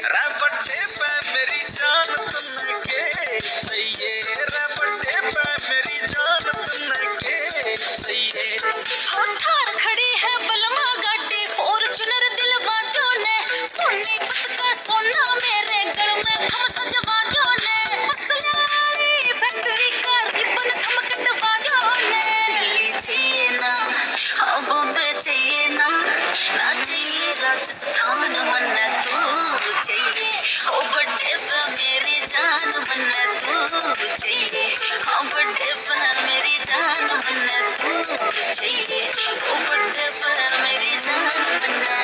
रे बर्थडे पे मेरी जान तुमने के चाहिए, रे बर्थडे पे मेरी जान तुमने के चाहिए। हो थार खड़ी है बलमा गाड़ी फॉर्च्यूनर दिलवा जोने, सोनी पतका सोना मेरे गल में थम सजवा जोने, मसले वाली फैक्ट्री का रिबन थम कटवा जोने। दिल्ली चाहिए ना, हाँ बॉम्बे चाहिए ना, ना चाहिए राजस्थान मन्ना तू चाहिए। हो बर्थडे पे मेरी जान मन्ना तू चाहिए, हाँ बर्थडे पे मेरी जान मन्ना तू चाहिए। हो बर्थडे पे मेरी जान मन्ना।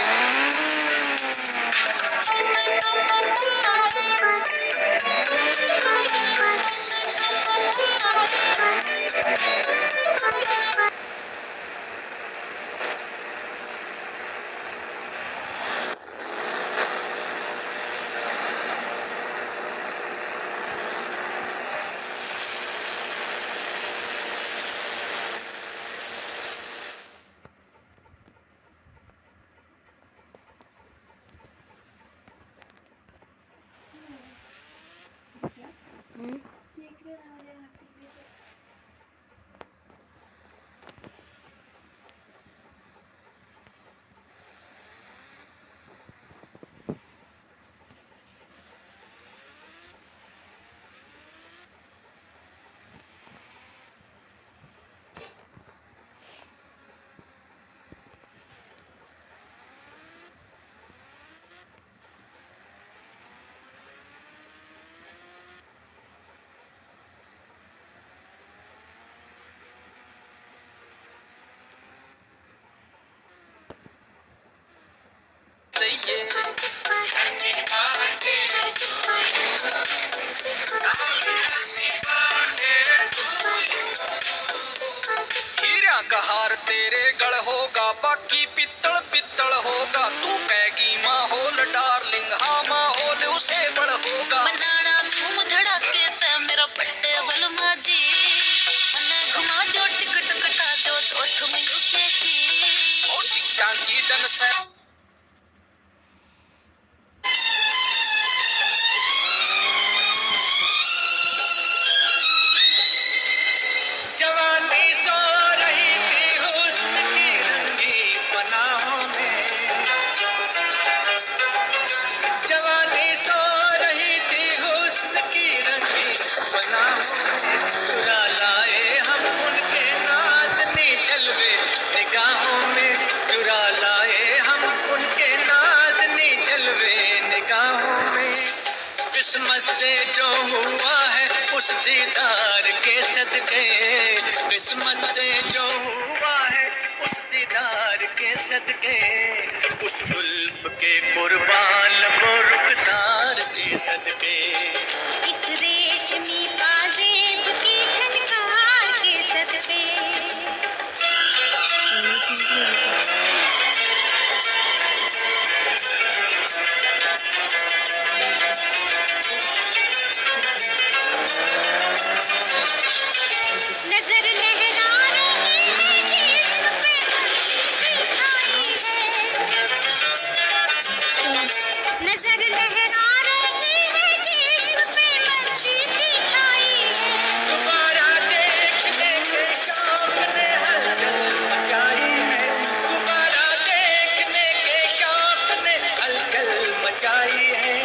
हीरा का हार तेरे गल होगा, बाकी पित्तल पित्तल होगा। तू कहेगी माहौल डार्लिंग, हाँ माहौल उसे बड़ होगा। बनाना धूम धड़ाके ते मेरा बर्थडे बलमा जी, मने घुमा दो टिकट कटा दो तो तुम यूके की। ओ टिकटां की डन से जवानी सो रही थी हुस्न की रंगी पनाहों में, जवानी सो रही थी हुस्न की रंगी पनाहों में। चुरा लाए हम उनके नाज़नी जलवे निगाहों में, चुरा लाए हम उनके नाज़नी जलवे निगाहों में। किस्मत से जो हुआ है उस दीदार के सदके, किस्मत से जो हुआ है उस दीदार के सदके, उस जुल्फ के कुर्बान को रुखसार के सदके। इस रेशमी पाजेब की झनकार के सदके। नजर लहरा रही है जिस्म पे मस्ती छाई है, नजर लहरा रही है जिस्म पे मस्ती छाई है। दोबारा देखने के शौक ने हलचल मचाई है, दोबारा देखने के शौक ने हलचल मचाई है।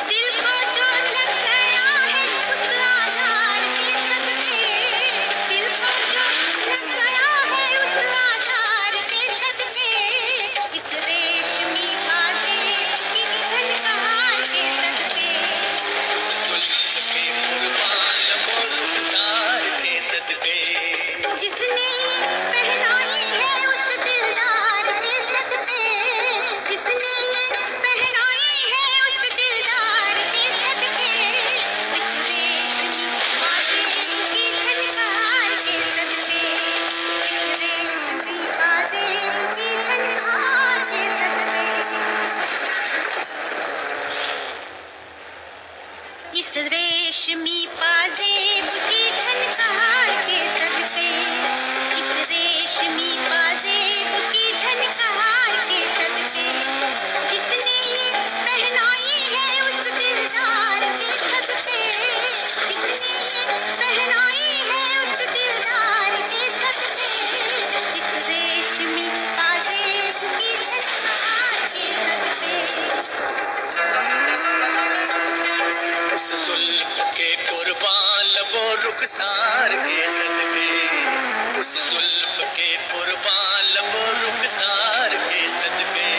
दिल को जो लग गया है उस आधार के सदके, दिल को जो लग गया है उस आधार के सदके। इस रेशमी पाजेब की झनकार के सदके। उस जुल्फ के कुर्बान को रुखसार के सदके। जिसने पहनाई है उस दिलदार के सदके, जिसने पहनाई है उस दिलदार के सदके। इस रेशमी पाजेब की झनकार के सदके, इस रेशमी पाजेब की झनकार के सदके। इस रेशमी पाजेब की झनकार के सदके, इस रेशमी पाजेब की झनकार के सदके। जिसने पहनाई है उस जुल्फ के कुर्बान लबो रुखसार के सदके, उस जुल्फ के कुर्बान लबो रुखसार के सदके,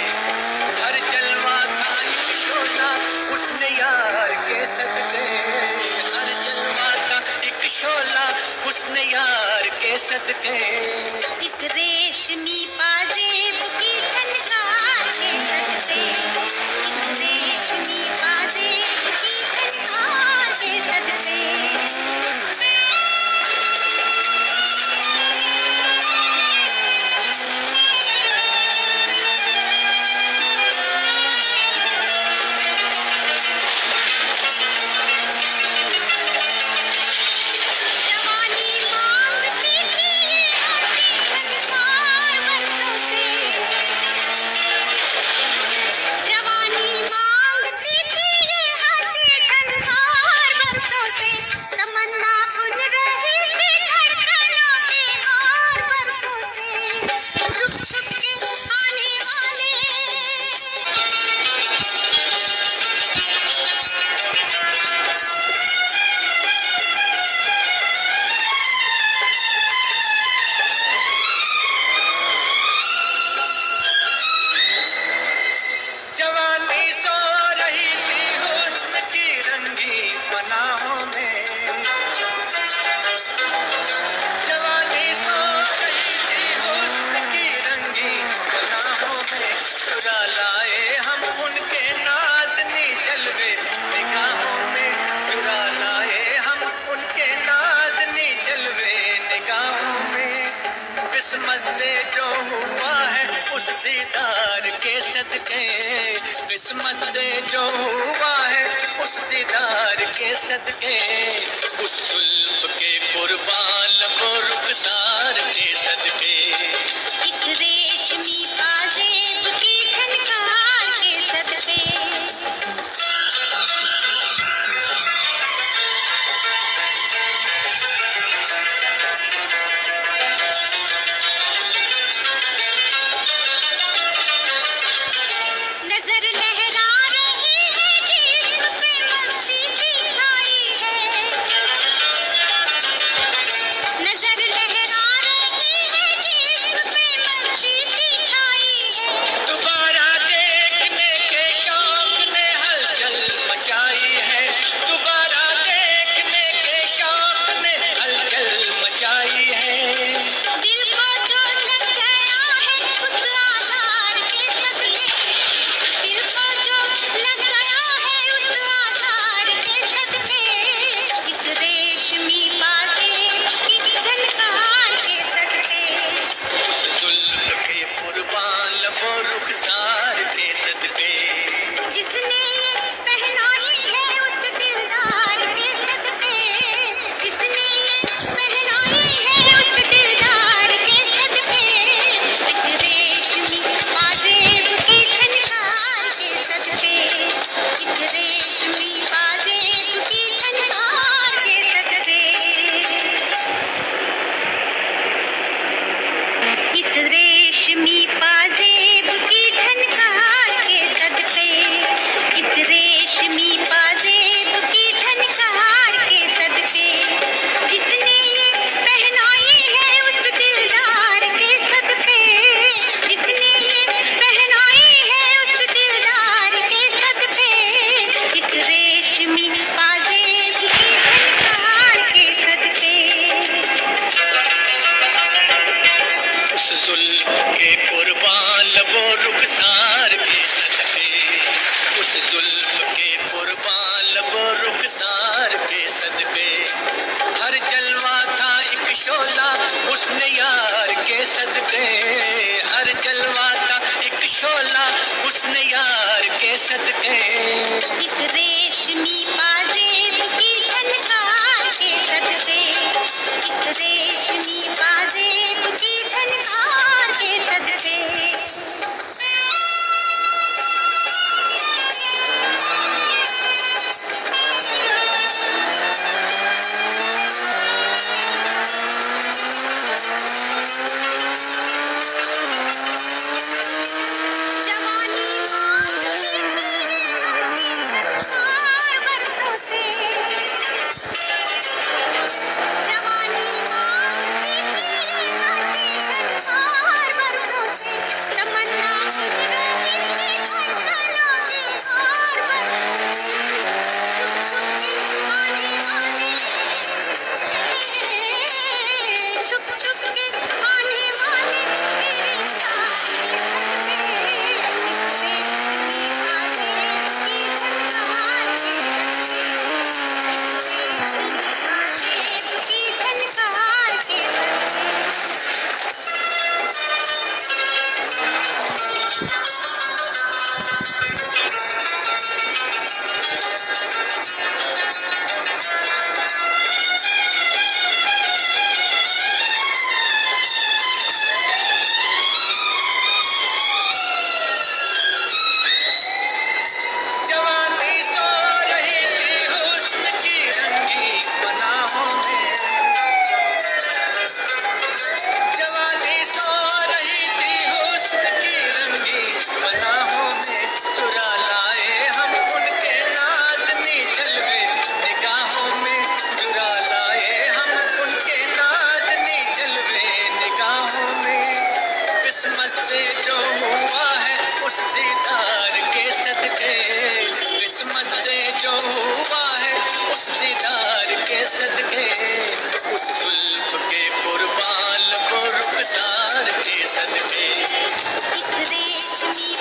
हर जलवा था एक शोला उसने यार के सदके, हर जलवा था एक शोला उसने यार के सदके। इस रेशमी पाजेब की झनकार के सदके, इस रेशमी पाजेब की झनकार के सदके। जवानी मांगती थी ये आती झनकार बरसों से, जवानी मांगती थी ये आती झनकार बरसों से, तमन्ना बुन रही थी धड़कनों के हार बरसों से, छुप छुप के आने वाले जवानी सो रही थी हुस्न की रंगी पनाहों में, जवानी सो रही थी हुस्न की रंगी पनाहों में, चुरा लाए हम उनके नाज़नी जलवे निगाहों में, चुरा लाए हम उनके नाज़नी जलवे निगाहों में। किस्मत से जो हुआ है उस दीदार के सदके, किस्मत से जो हुआ है उस दीदार के सदके, उस जुल्फ के कुर्बान लबो रुखसार के सदके। इस रेशमी पाजेब की झनकार के सदके। नजर लहरा रही है जिस्म पे मस्ती की छाई है, नजर लहरा रही है जिस्म पे मस्ती की छाई है। दोबारा देखने के शौक ने हलचल मचाई है, दोबारा देखने के शौक ने हलचल मचाई है। दिल को जो लग गया है उस आधार के सदके, दिल को जो लग गया है उस आधार के सदके, इस रेशमी पाजेब की झनकार के सदके। उस जुल्फ के कुर्बान लबो रुखसार के सदके, जिसने ये पहनाई है उस दिलदार के सदके, जिसने ये पहनाई है उस दिलदार के सदके, इस रेशमी पाजेब की झनकार के सदके, इस रेशमी पाजेब की झनकार के सदके, इस रेशमी पाजेब की झनकार के सदके, इस रेशमी पाजेब की झनकार के सदके, जिसने ये पहनाई है उस दिलदार के सदके, जिसने ये पहनाई है उस दिलदार के सदके, इस रेशमी पाजेब की झनकार के सदके। उस जुल्फ के कुर्बान लबो रुखसार के सदके, उस जुल्फ के कुर्बान लबो रुखसार के सदके, हर जलवा था एक शोला उसने यार के सदके, हर जलवा था एक शोला उसने यार के सदके। इस रेशमी पाजेब की झनकार के सदके, इस रेशमी पाजेब की झनकार के सदके। जवानी मांगती थी उस दीदार के सदके, उस जुल्फ के कुर्बान को रुखसार के सदके। इस रेशमी